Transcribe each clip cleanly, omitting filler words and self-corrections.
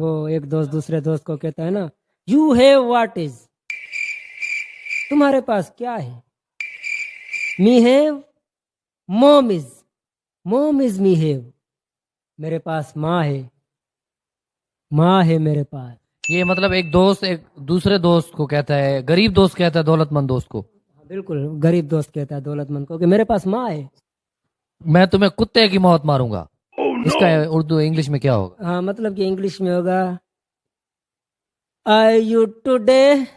वो एक दोस्त दूसरे दोस्त को कहता है ना, यू हैव व्हाट इज, तुम्हारे पास क्या है। Me have, mom is me have, मेरे पास माँ है, माँ है मेरे पास। ये मतलब एक दोस्त एक दूसरे दोस्त को कहता है, गरीब दोस्त कहता है दौलतमंद दोस्त को। बिल्कुल, गरीब दोस्त कहता है दौलतमंद को कि मेरे पास माँ है। मैं तुम्हें कुत्ते की मौत मारूंगा। इसका उर्दू इंग्लिश में क्या होगा? हाँ, मतलब कि इंग्लिश में होगा, आई यू टुडे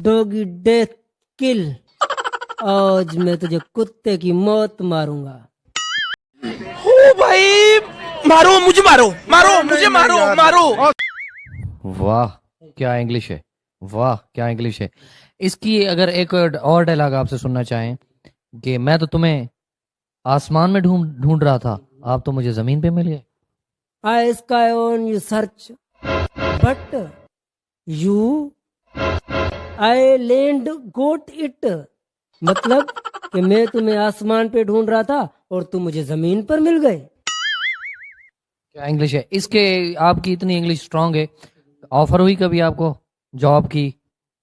डॉगी डेथ किल, आज मैं तुझे कुत्ते की मौत मारूंगा। ओ भाई, मारो मुझे, मारो मुझे, मारो। वाह क्या इंग्लिश है, वाह क्या इंग्लिश है। इसकी अगर एक और डायलॉग आपसे सुनना चाहें कि मैं तो तुम्हें आसमान में ढूंढ रहा था, आप तो मुझे जमीन पे मिल गए। I sky on you search but you I land got it, मतलब कि मैं तुम्हें आसमान पे ढूंढ रहा था और तुम मुझे जमीन पर मिल गए। क्या इंग्लिश है इसके। आपकी इतनी इंग्लिश स्ट्रांग है, ऑफर हुई कभी आपको जॉब की,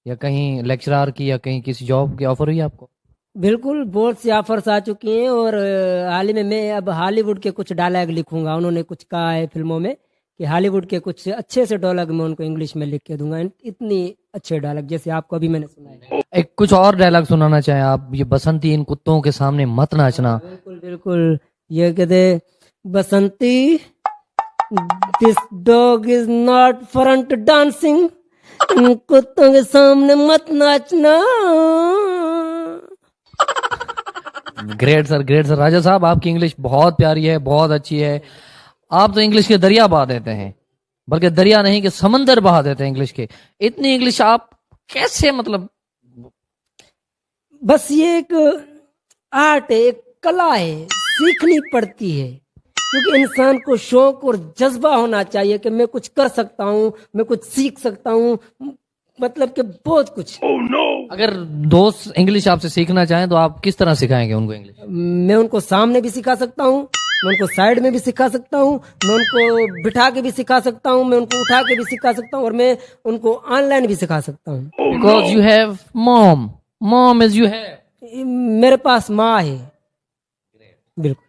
या कहीं लेक्चरर की, या कहीं किसी जॉब की ऑफर हुई आपको? बिल्कुल, बहुत सी ऑफर्स आ चुकी हैं और हाल ही में मैं अब हॉलीवुड के कुछ डायलॉग लिखूंगा। उन्होंने कुछ कहा है फिल्मों में कि हॉलीवुड के कुछ अच्छे से डायलॉग मैं उनको इंग्लिश में लिख के दूंगा, इतनी अच्छे डायलॉग जैसे आपको अभी मैंने सुनाया। एक कुछ और डायलॉग सुनाना चाहें आप? ये बसंती इन कुत्तों के सामने मत नाचना। बिल्कुल बिल्कुल, ये कहते, Basanti this dog is not front dancing, इन कुत्तों के सामने मत नाचना। Great sir, great sir. राजा साहब आपकी इंग्लिश बहुत प्यारी है, बहुत अच्छी है। आप तो इंग्लिश के दरिया बहा देते हैं, बल्कि दरिया नहीं कि समंदर बहा देते हैं इंग्लिश के। इतनी इंग्लिश आप कैसे, मतलब? बस ये एक आर्ट है, एक कला है, सीखनी पड़ती है, क्योंकि इंसान को शौक और जज्बा होना चाहिए कि मैं कुछ कर सकता हूँ, मैं कुछ सीख सकता हूँ, मतलब कि बहुत कुछ। अगर दोस्त इंग्लिश आपसे सीखना चाहें तो आप किस तरह सिखाएंगे उनको इंग्लिश? मैं उनको सामने भी सिखा सकता हूँ, मैं उनको साइड में भी सिखा सकता हूँ, मैं उनको बिठा के भी सिखा सकता हूँ, मैं उनको उठा के भी सिखा सकता हूँ, और मैं उनको ऑनलाइन भी सिखा सकता हूँ। Because you have mom is you have, मेरे पास माँ है। बिल्कुल।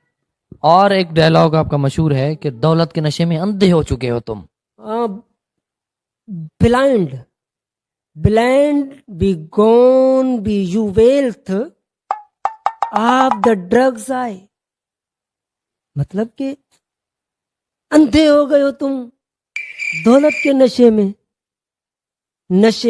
और एक डायलॉग आपका मशहूर है कि दौलत के नशे में अंधे हो चुके हो तुम। Blind be gone be you wealth of the drugs I, मतलब कि अंधे हो गए हो तुम दौलत के नशे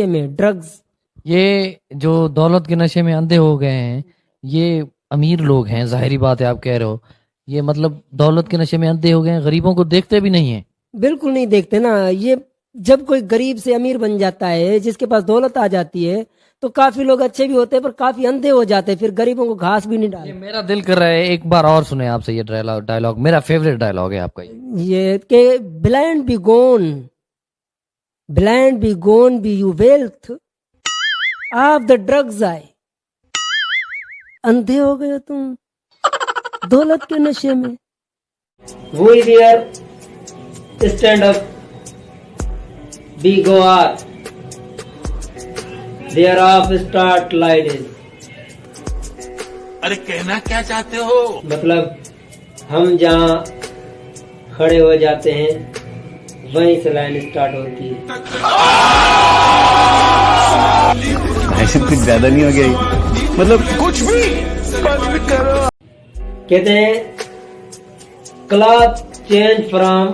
में ड्रग्स। ये जो दौलत के नशे में अंधे हो गए हैं, ये अमीर लोग हैं, जाहिरी बात है। आप कह रहे हो ये मतलब दौलत के नशे में अंधे हो गए हैं, गरीबों को देखते भी नहीं है। बिल्कुल नहीं देखते ना। ये जब कोई गरीब से अमीर बन जाता है, जिसके पास दौलत आ जाती है, तो काफी लोग अच्छे भी होते हैं पर काफी अंधे हो जाते हैं, फिर गरीबों को घास भी नहीं ये डालते। मेरा दिल कर रहा है एक बार और सुने आपसे ये डायलॉग, मेरा फेवरेट डायलॉग है आपका ये कि blind be gone be you wealth of the drugs I, अंधे हो गए तुम दौलत के नशे में। वो here stand up be go are there of start light is, अरे कहना क्या चाहते हो? मतलब हम जहाँ खड़े हो जाते हैं वहीं से लाइन स्टार्ट होती है। ऐसे कुछ ज्यादा नहीं हो गया, मतलब कुछ भी करो। कहते हैं cloth change from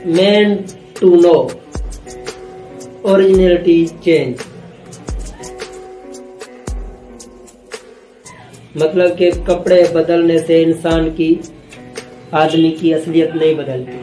man to no, originality change, मतलब कि कपड़े बदलने से इंसान की, आदमी की असलियत नहीं बदलती।